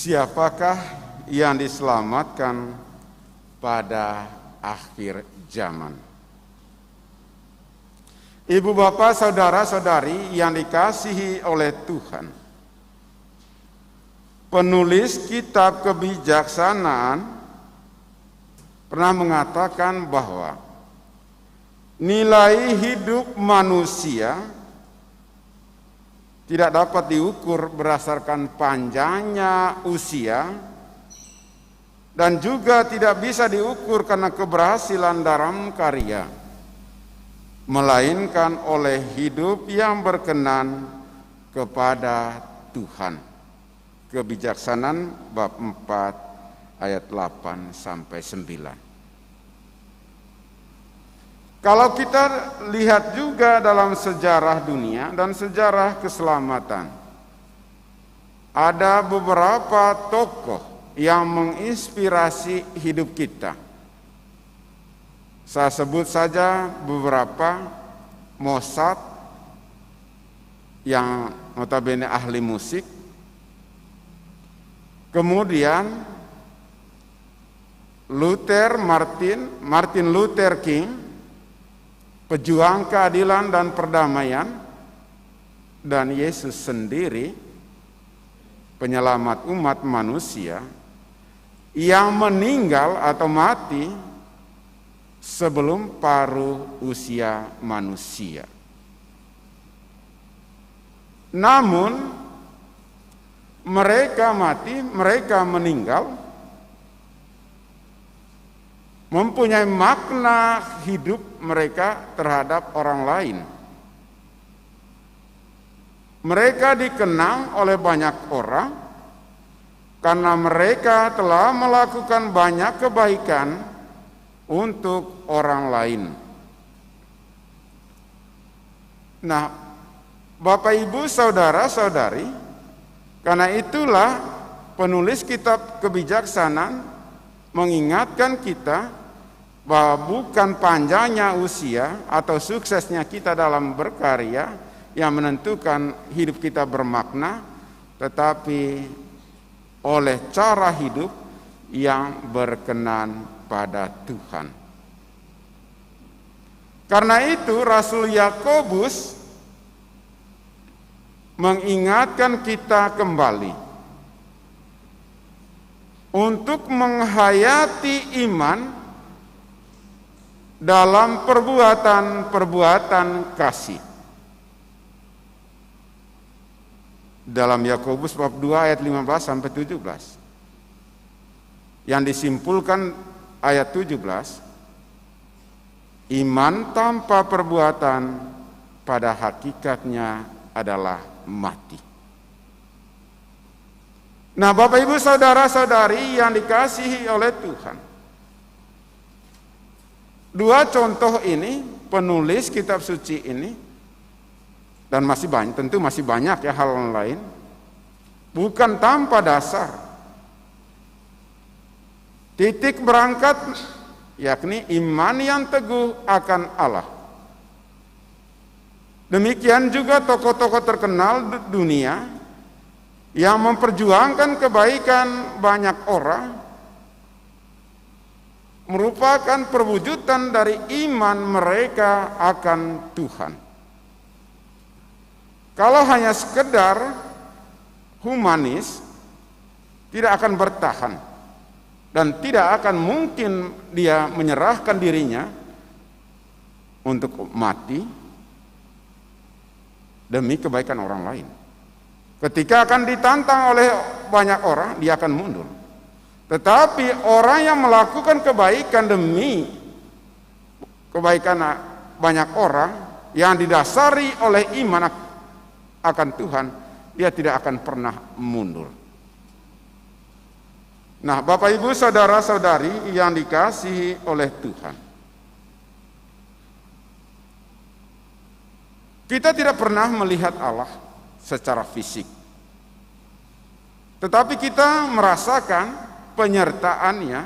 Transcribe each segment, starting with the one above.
Siapakah yang diselamatkan pada akhir zaman? Ibu bapak, saudara-saudari yang dikasihi oleh Tuhan, penulis kitab kebijaksanaan pernah mengatakan bahwa nilai hidup manusia tidak dapat diukur berdasarkan panjangnya usia dan juga tidak bisa diukur karena keberhasilan dalam karya, melainkan oleh hidup yang berkenan kepada Tuhan. Kebijaksanaan bab 4 ayat 8 sampai 9. Kalau kita lihat juga dalam sejarah dunia dan sejarah keselamatan, ada beberapa tokoh yang menginspirasi hidup kita. Saya sebut saja beberapa: Mozart yang notabene ahli musik, kemudian Martin Luther King, pejuang keadilan dan perdamaian, dan Yesus sendiri, penyelamat umat manusia yang meninggal atau mati sebelum paruh usia manusia. Namun mereka meninggal mempunyai makna hidup mereka terhadap orang lain. Mereka dikenang oleh banyak orang karena mereka telah melakukan banyak kebaikan untuk orang lain. Nah, Bapak Ibu, saudara-saudari, karena itulah penulis kitab kebijaksanaan mengingatkan kita bahwa bukan panjangnya usia atau suksesnya kita dalam berkarya yang menentukan hidup kita bermakna, tetapi oleh cara hidup yang berkenan pada Tuhan. Karena itu Rasul Yakobus mengingatkan kita kembali untuk menghayati iman dalam perbuatan-perbuatan kasih. Dalam Yakobus bab 2 ayat 15 sampai 17. Yang disimpulkan ayat 17, iman tanpa perbuatan pada hakikatnya adalah mati. Nah, Bapak Ibu saudara-saudari yang dikasihi oleh Tuhan, dua contoh ini, penulis kitab suci ini, dan masih banyak, tentu masih banyak ya hal lain, bukan tanpa dasar. Titik berangkat yakni iman yang teguh akan Allah. Demikian juga tokoh-tokoh terkenal dunia yang memperjuangkan kebaikan banyak orang merupakan perwujudan dari iman mereka akan Tuhan. Kalau hanya sekedar humanis, tidak akan bertahan dan tidak akan mungkin dia menyerahkan dirinya untuk mati demi kebaikan orang lain. Ketika akan ditantang oleh banyak orang, dia akan mundur. Tetapi orang yang melakukan kebaikan demi kebaikan banyak orang yang didasari oleh iman akan Tuhan, dia tidak akan pernah mundur. Nah, Bapak Ibu saudara-saudari yang dikasihi oleh Tuhan, kita tidak pernah melihat Allah secara fisik, tetapi kita merasakan penyertaannya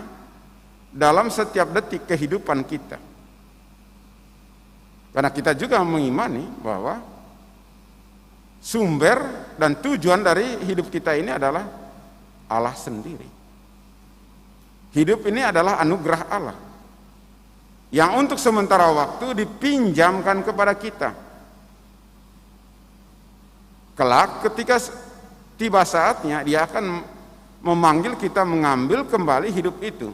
dalam setiap detik kehidupan kita. Karena kita juga mengimani bahwa sumber dan tujuan dari hidup kita ini adalah Allah sendiri. Hidup ini adalah anugerah Allah yang untuk sementara waktu dipinjamkan kepada kita. Kelak ketika tiba saatnya, Dia akan memanggil kita mengambil kembali hidup itu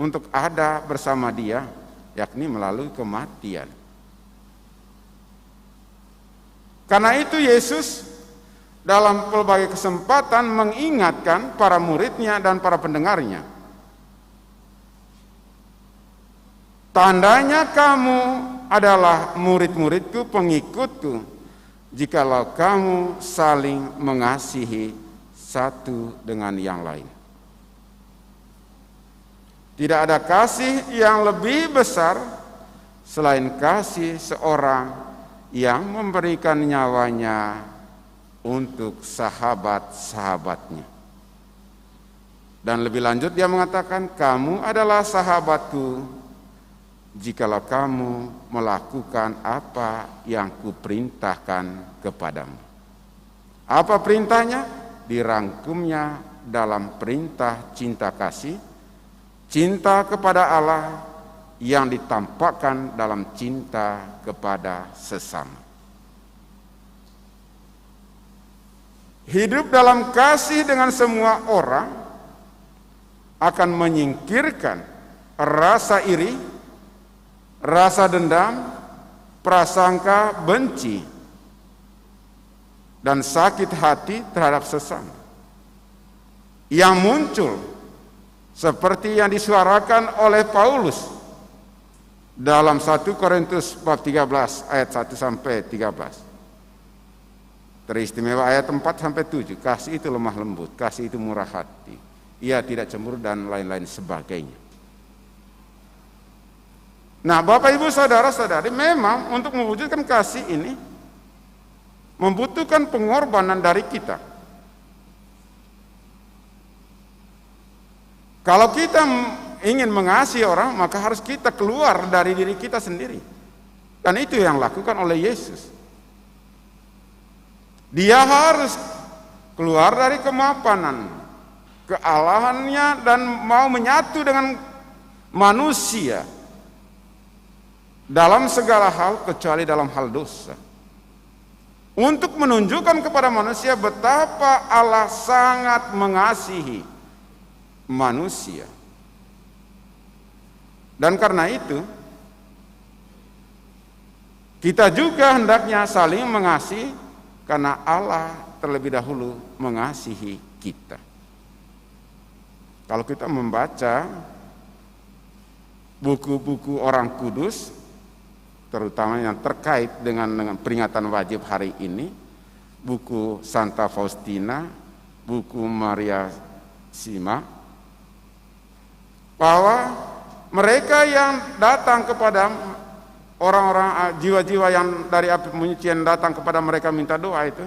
untuk ada bersama Dia, yakni melalui kematian. Karena itu Yesus dalam berbagai kesempatan mengingatkan para muridnya dan para pendengarnya, tandanya kamu adalah murid-muridku, pengikutku, jikalau kamu saling mengasihi satu dengan yang lain. Tidak ada kasih yang lebih besar selain kasih seorang yang memberikan nyawanya untuk sahabat-sahabatnya. Dan lebih lanjut Dia mengatakan, kamu adalah sahabatku jikalau kamu melakukan apa yang kuperintahkan kepadamu. Apa perintahnya? Dirangkumnya dalam perintah cinta kasih, cinta kepada Allah yang ditampakkan dalam cinta kepada sesama. Hidup dalam kasih dengan semua orang akan menyingkirkan rasa iri, rasa dendam, prasangka, benci, dan sakit hati terhadap sesama yang muncul seperti yang disuarakan oleh Paulus dalam 1 Korintus bab 13 ayat 1 sampai 13. Teristimewa ayat 4 sampai 7. Kasih itu lemah lembut, kasih itu murah hati, ia tidak cemburu dan lain-lain sebagainya. Nah, Bapak Ibu saudara-saudari, memang untuk mewujudkan kasih ini membutuhkan pengorbanan dari kita. Kalau kita ingin mengasihi orang, maka harus kita keluar dari diri kita sendiri. Dan itu yang dilakukan oleh Yesus. Dia harus keluar dari kemapanan, kealahannya, dan mau menyatu dengan manusia dalam segala hal kecuali dalam hal dosa. Untuk menunjukkan kepada manusia betapa Allah sangat mengasihi manusia. Dan karena itu, kita juga hendaknya saling mengasihi karena Allah terlebih dahulu mengasihi kita. Kalau kita membaca buku-buku orang kudus, terutama yang terkait dengan peringatan wajib hari ini, buku Santa Faustina, buku Maria Sima, bahwa mereka yang datang kepada orang-orang, jiwa-jiwa yang dari api penyucian datang kepada mereka minta doa itu,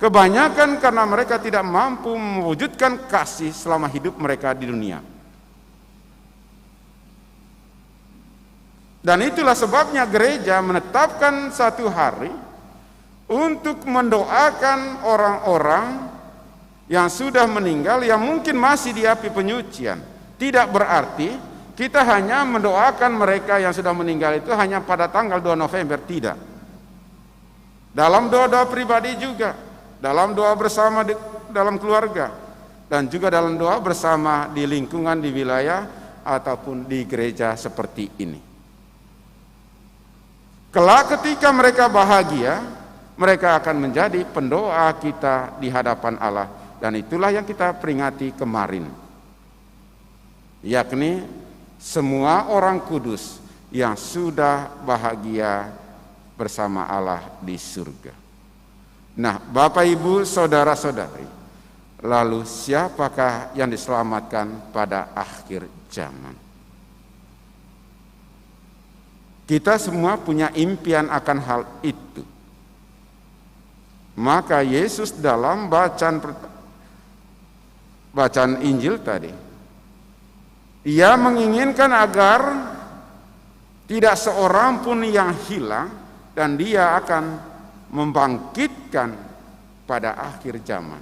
kebanyakan karena mereka tidak mampu mewujudkan kasih selama hidup mereka di dunia. Dan itulah sebabnya gereja menetapkan satu hari untuk mendoakan orang-orang yang sudah meninggal, yang mungkin masih di api penyucian. Tidak berarti kita hanya mendoakan mereka yang sudah meninggal itu hanya pada tanggal 2 November, tidak. Dalam doa-doa pribadi juga, dalam doa bersama dalam keluarga, dan juga dalam doa bersama di lingkungan, di wilayah, ataupun di gereja seperti ini. Kelak ketika mereka bahagia, mereka akan menjadi pendoa kita di hadapan Allah. Dan itulah yang kita peringati kemarin, yakni semua orang kudus yang sudah bahagia bersama Allah di surga. Nah, Bapak Ibu saudara-saudari, lalu siapakah yang diselamatkan pada akhir zaman? Kita semua punya impian akan hal itu. Maka Yesus dalam bacaan Injil tadi, Ia menginginkan agar tidak seorang pun yang hilang, dan Dia akan membangkitkan pada akhir zaman.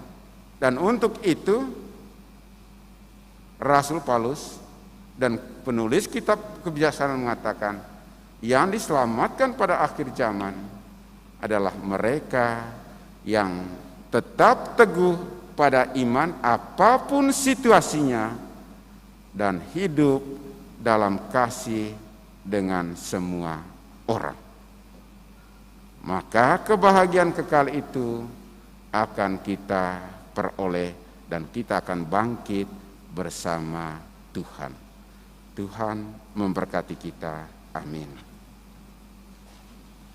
Dan untuk itu Rasul Paulus dan penulis kitab Kebijaksanaan mengatakan, yang diselamatkan pada akhir zaman adalah mereka yang tetap teguh pada iman apapun situasinya dan hidup dalam kasih dengan semua orang. Maka kebahagiaan kekal itu akan kita peroleh dan kita akan bangkit bersama Tuhan. Tuhan memberkati kita. Amin.